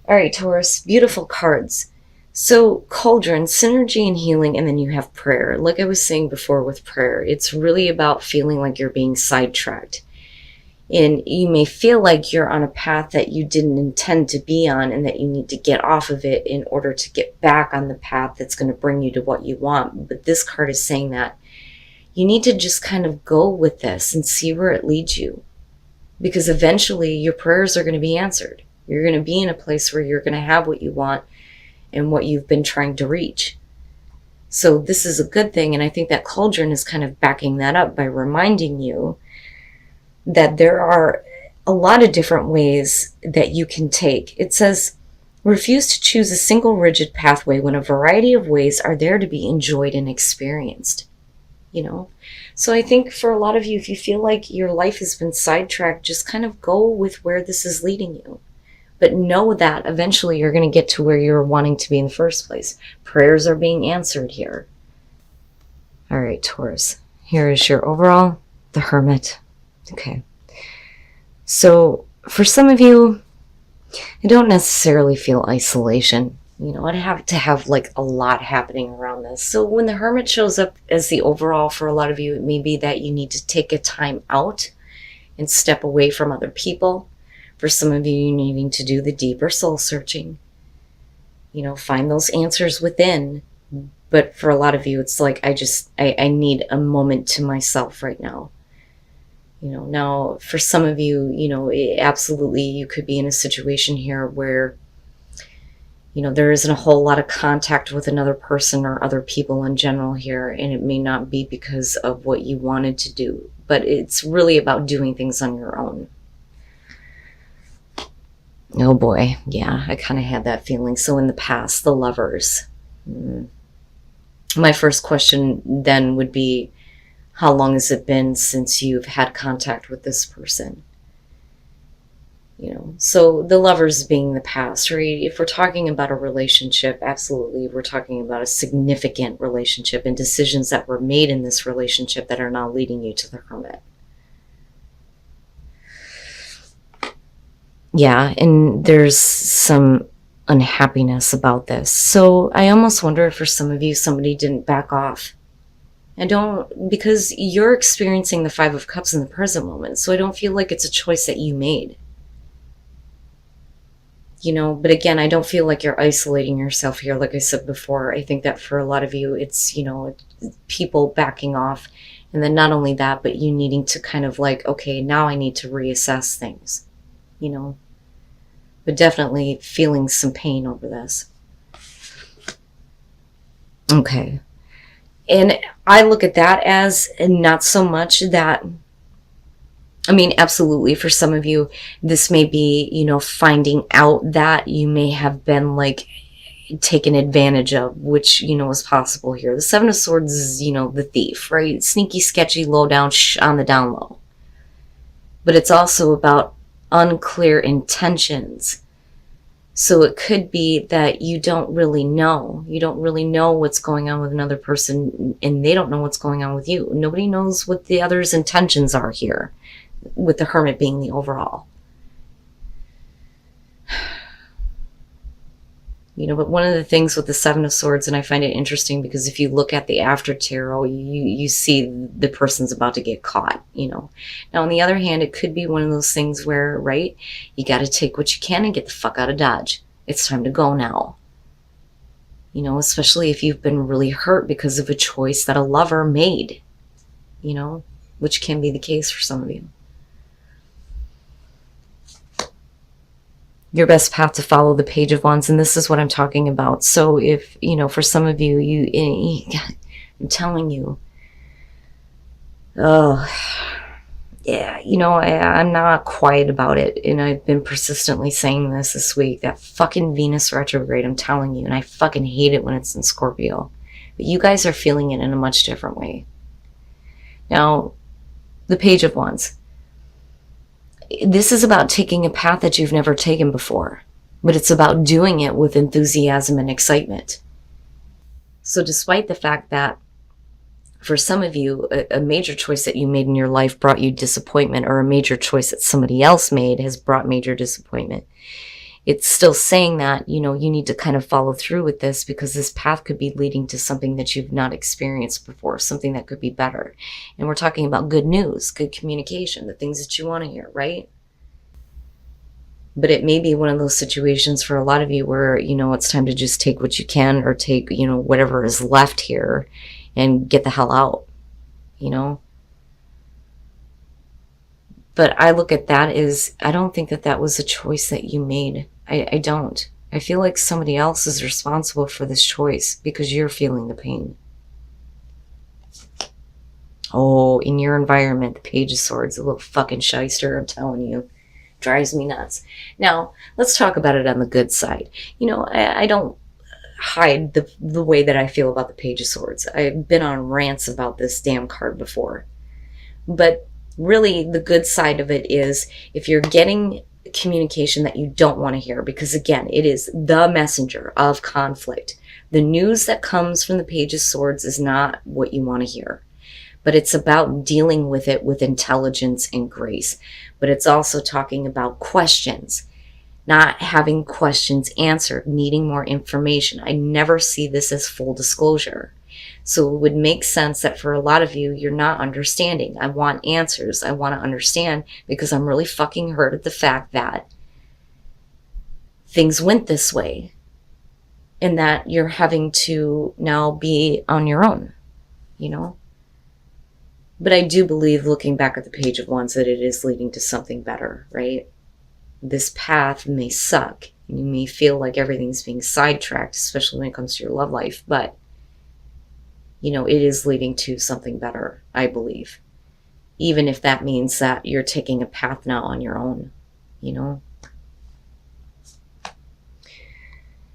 All right, Taurus, beautiful cards. So, cauldron, synergy and healing, and then you have prayer. Like I was saying before with prayer, it's really about feeling like you're being sidetracked. And you may feel like you're on a path that you didn't intend to be on and that you need to get off of it in order to get back on the path that's going to bring you to what you want. But this card is saying that you need to just kind of go with this and see where it leads you. Because eventually your prayers are going to be answered. You're going to be in a place where you're going to have what you want and what you've been trying to reach. So this is a good thing, and I think that cauldron is kind of backing that up by reminding you that there are a lot of different ways that you can take. It says, refuse to choose a single rigid pathway when a variety of ways are there to be enjoyed and experienced. So I think for a lot of you, if you feel like your life has been sidetracked, just kind of go with where this is leading you. But know that eventually you're going to get to where you're wanting to be in the first place. Prayers are being answered here. All right, Taurus. Here is your overall, the Hermit. Okay. So for some of you, I don't necessarily feel isolation. I'd have to have like a lot happening around this. So when the Hermit shows up as the overall for a lot of you, it may be that you need to take a time out and step away from other people. For some of you, needing to do the deeper soul searching. Find those answers within. But for a lot of you, it's like, I need a moment to myself right now. Now for some of you, absolutely you could be in a situation here where there isn't a whole lot of contact with another person or other people in general here, and it may not be because of what you wanted to do, but it's really about doing things on your own. Oh boy, yeah, I kind of had that feeling. So in the past, the Lovers. My first question then would be, how long has it been since you've had contact with this person? So the Lovers being the past, right? If we're talking about a relationship, absolutely, we're talking about a significant relationship and decisions that were made in this relationship that are now leading you to the Hermit. Yeah, and there's some unhappiness about this. So I almost wonder if for some of you, somebody didn't back off. Because you're experiencing the Five of Cups in the present moment, so I don't feel like it's a choice that you made. But again, I don't feel like you're isolating yourself here. Like I said before, I think that for a lot of you, it's, people backing off. And then not only that, but you needing to kind of like, okay, now I need to reassess things, but definitely feeling some pain over this. Okay. And I look at that as not so much that, absolutely, for some of you, this may be, finding out that you may have been like taken advantage of, which, is possible here. The Seven of Swords is, the thief, right? Sneaky, sketchy, low down, on the down low. But it's also about unclear intentions. So it could be that you don't really know. You don't really know what's going on with another person, and they don't know what's going on with you. Nobody knows what the other's intentions are here, with the Hermit being the overall. But one of the things with the Seven of Swords, and I find it interesting because if you look at the after tarot, you see the person's about to get caught, Now, on the other hand, it could be one of those things where, right, you got to take what you can and get the fuck out of Dodge. It's time to go now. Especially if you've been really hurt because of a choice that a lover made, which can be the case for some of you. Your best path to follow, the Page of Wands, and this is what I'm talking about. So if, for some of you, I'm telling you, oh, yeah, I'm not quiet about it, and I've been persistently saying this week, that fucking Venus retrograde, I'm telling you, and I fucking hate it when it's in Scorpio. But you guys are feeling it in a much different way. Now, the Page of Wands. This is about taking a path that you've never taken before, but it's about doing it with enthusiasm and excitement. So despite the fact that for some of you, a major choice that you made in your life brought you disappointment, or a major choice that somebody else made has brought major disappointment, it's still saying that, you need to kind of follow through with this, because this path could be leading to something that you've not experienced before, something that could be better. And we're talking about good news, good communication, the things that you want to hear, right? But it may be one of those situations for a lot of you where, it's time to just take what you can, or take, whatever is left here and get the hell out, But I look at that as, I don't think that that was a choice that you made. I don't. I feel like somebody else is responsible for this choice because you're feeling the pain. Oh, in your environment, the Page of Swords, a little fucking shyster, I'm telling you. Drives me nuts. Now, let's talk about it on the good side. I don't hide the way that I feel about the Page of Swords. I've been on rants about this damn card before. But really, the good side of it is, if you're getting communication that you don't want to hear, because again, it is the messenger of conflict. The news that comes from the Page of Swords is not what you want to hear. But it's about dealing with it with intelligence and grace. But it's also talking about questions, not having questions answered, needing more information. I never see this as full disclosure. So it would make sense that for a lot of you, you're not understanding. I want answers. I want to understand, because I'm really fucking hurt at the fact that things went this way and that you're having to now be on your own, But I do believe, looking back at the Page of Wands, that it is leading to something better, right? This path may suck, and you may feel like everything's being sidetracked, especially when it comes to your love life, but it is leading to something better, I believe. Even if that means that you're taking a path now on your own,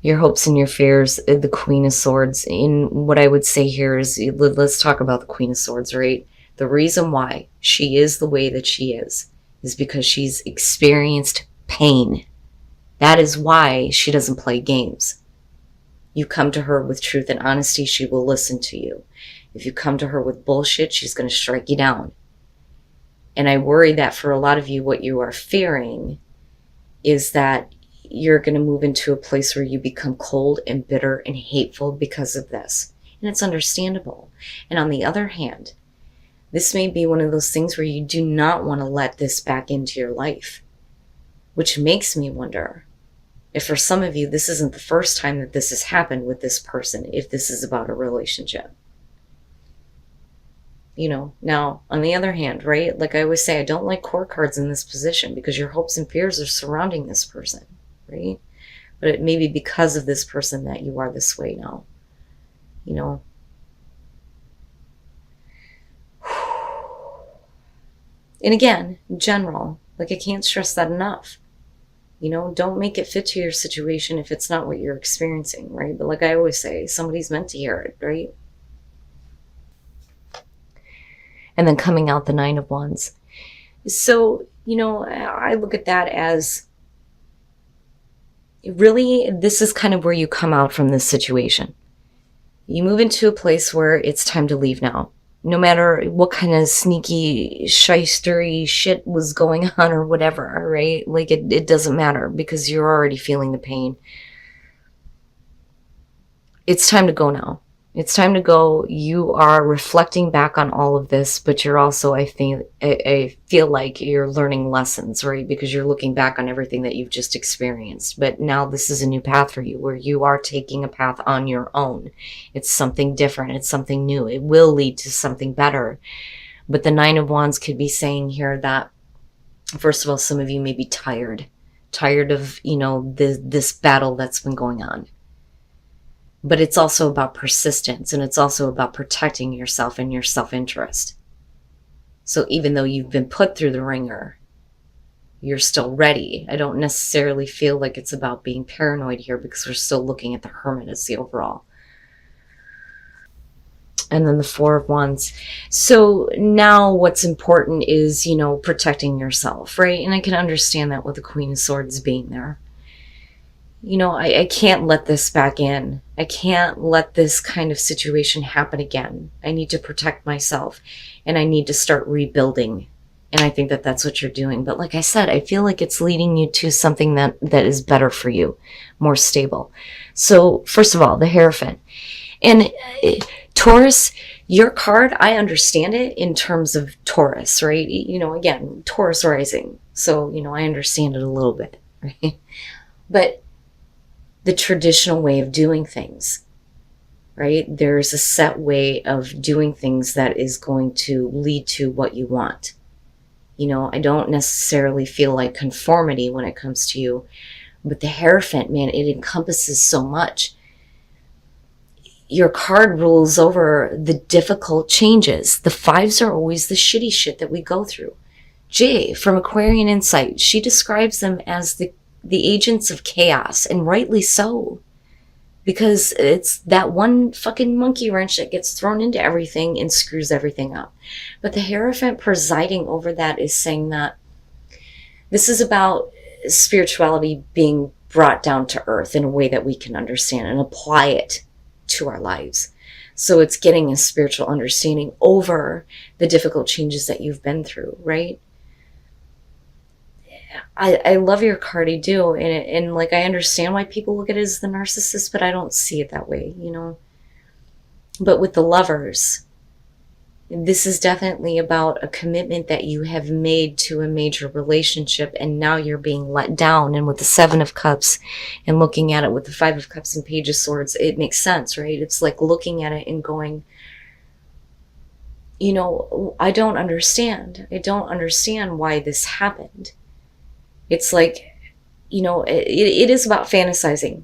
Your hopes and your fears, the Queen of Swords. And what I would say here is, let's talk about the Queen of Swords, right? The reason why she is the way that she is because she's experienced pain. That is why she doesn't play games. You come to her with truth and honesty, she will listen to you. If you come to her with bullshit, she's going to strike you down. And I worry that for a lot of you, what you are fearing is that you're going to move into a place where you become cold and bitter and hateful because of this. And it's understandable. And on the other hand, this may be one of those things where you do not want to let this back into your life, which makes me wonder if for some of you, this isn't the first time that this has happened with this person, if this is about a relationship. Now, on the other hand, right, like I always say, I don't like court cards in this position, because your hopes and fears are surrounding this person, right? But it may be because of this person that you are this way now, And again, in general, like, I can't stress that enough. Don't make it fit to your situation if it's not what you're experiencing, right? But like I always say, somebody's meant to hear it, right? And then coming out the Nine of Wands. So, I look at that as, really, this is kind of where you come out from this situation. You move into a place where it's time to leave now. No matter what kind of sneaky, shystery shit was going on or whatever, right? Like, it doesn't matter, because you're already feeling the pain. It's time to go now. It's time to go. You are reflecting back on all of this, but you're also, I feel like you're learning lessons, right? Because you're looking back on everything that you've just experienced. But now this is a new path for you, where you are taking a path on your own. It's something different. It's something new. It will lead to something better. But the Nine of Wands could be saying here that, first of all, some of you may be tired of, this battle that's been going on. But it's also about persistence, and it's also about protecting yourself and your self-interest. So even though you've been put through the ringer, you're still ready. I don't necessarily feel like it's about being paranoid here, because we're still looking at the Hermit as the overall. And then the Four of Wands. So now what's important is, protecting yourself, right? And I can understand that with the Queen of Swords being there. I can't let this back in. I can't let this kind of situation happen again. I need to protect myself, and I need to start rebuilding. And I think that that's what you're doing. But like I said, I feel like it's leading you to something that is better for you, more stable. So first of all, the Hierophant. And Taurus, your card, I understand it in terms of Taurus, right? You know, again, Taurus rising. So, you know, I understand it a little bit, right? But the traditional way of doing things, right? There's a set way of doing things that is going to lead to what you want. You know, I don't necessarily feel like conformity when it comes to you, but the Hierophant, man, it encompasses so much. Your card rules over the difficult changes. The fives are always the shitty shit that we go through. Jay from Aquarian Insight, she describes them as the agents of chaos, and rightly so. Because it's that one fucking monkey wrench that gets thrown into everything and screws everything up. But the Hierophant presiding over that is saying that this is about spirituality being brought down to earth in a way that we can understand and apply it to our lives. So it's getting a spiritual understanding over the difficult changes that you've been through, right? I love your card, I do, and like I understand why people look at it as the narcissist, but I don't see it that way, you know. But with the Lovers, this is definitely about a commitment that you have made to a major relationship, and now you're being let down. And with the Seven of Cups and looking at it with the Five of Cups and Page of Swords, it makes sense, right? It's like looking at it and going, you know, I don't understand. I don't understand why this happened. It's like, you know, it is about fantasizing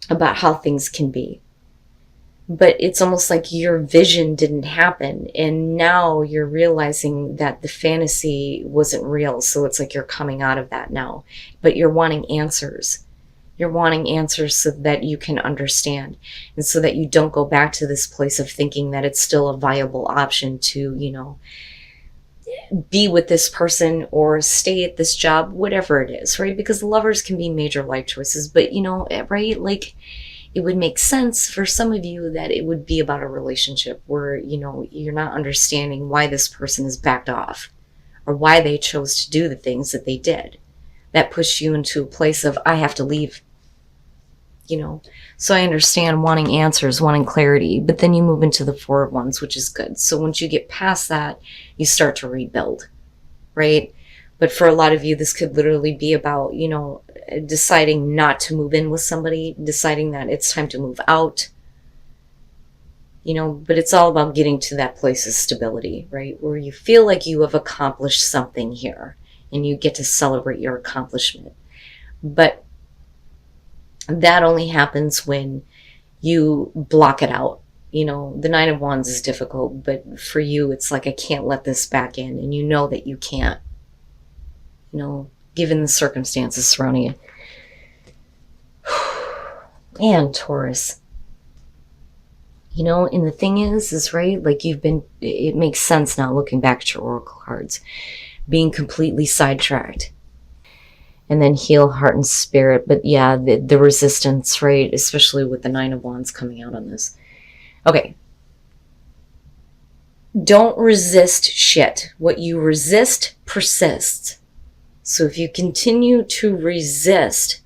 about how things can be. But it's almost like your vision didn't happen. And now you're realizing that the fantasy wasn't real. So it's like you're coming out of that now. But you're wanting answers. You're wanting answers so that you can understand. And so that you don't go back to this place of thinking that it's still a viable option to, you know, be with this person or stay at this job, whatever it is, right? Because the Lovers can be major life choices, but you know, right? Like it would make sense for some of you that it would be about a relationship where, you know, you're not understanding why this person is backed off or why they chose to do the things that they did. That pushed you into a place of, I have to leave, you know? So I understand wanting answers, wanting clarity, but then you move into the Four of Wands, which is good. So once you get past that, you start to rebuild, right? But for a lot of you, this could literally be about, you know, deciding not to move in with somebody, deciding that it's time to move out, you know, but it's all about getting to that place of stability, right? Where you feel like you have accomplished something here and you get to celebrate your accomplishment. But that only happens when you block it out. You know, the Nine of Wands is difficult, but for you, it's like, I can't let this back in. And you know that you can't, you know, given the circumstances surrounding you. And Taurus, you know, and the thing is right, like it makes sense now looking back at your oracle cards, being completely sidetracked. And then heal heart and spirit. But yeah, the resistance, right? Especially with the Nine of Wands coming out on this. Okay. Don't resist shit. What you resist persists. So if you continue to resist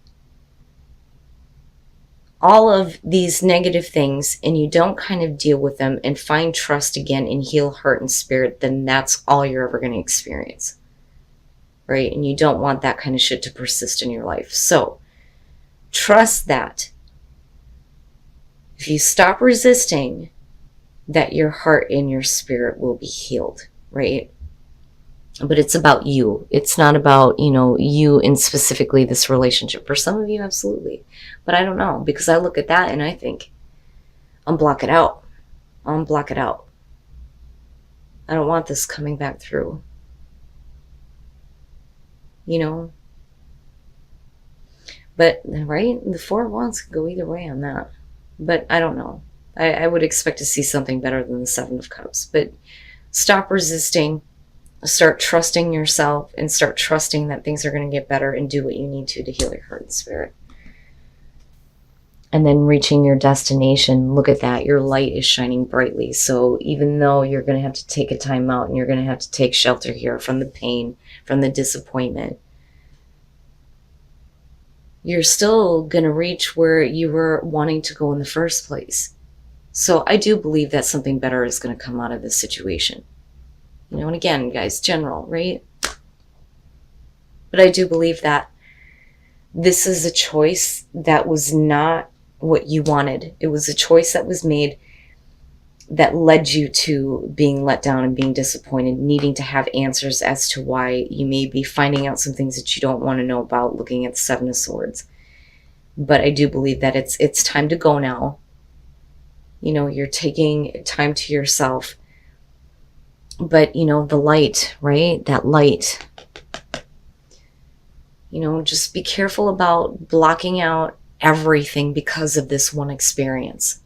all of these negative things and you don't kind of deal with them and find trust again and heal heart and spirit, then that's all you're ever going to experience. Right? And you don't want that kind of shit to persist in your life. So trust that if you stop resisting, that your heart and your spirit will be healed, right? But it's about you. It's not about, you know, you and specifically this relationship. For some of you, absolutely. But I don't know, because I look at that and I think, unblock it out. Unblock it out. I don't want this coming back through. You know? But, right? The Four of Wands could go either way on that. But I don't know. I would expect to see something better than the Seven of Cups. But stop resisting. Start trusting yourself and start trusting that things are going to get better and do what you need to heal your heart and spirit. and then reaching your destination, look at that, your light is shining brightly. So even though you're going to have to take a time out and you're going to have to take shelter here from the pain, from the disappointment, you're still going to reach where you were wanting to go in the first place. So I do believe that something better is going to come out of this situation. You know, and again, guys, general, right? But I do believe that this is a choice that was not what you wanted. It was a choice that was made that led you to being let down and being disappointed, needing to have answers as to why you may be finding out some things that you don't want to know about, looking at the Seven of Swords. But I do believe that it's time to go now. You know, you're taking time to yourself. But, you know, the light, right? That light. You know, just be careful about blocking out everything because of this one experience.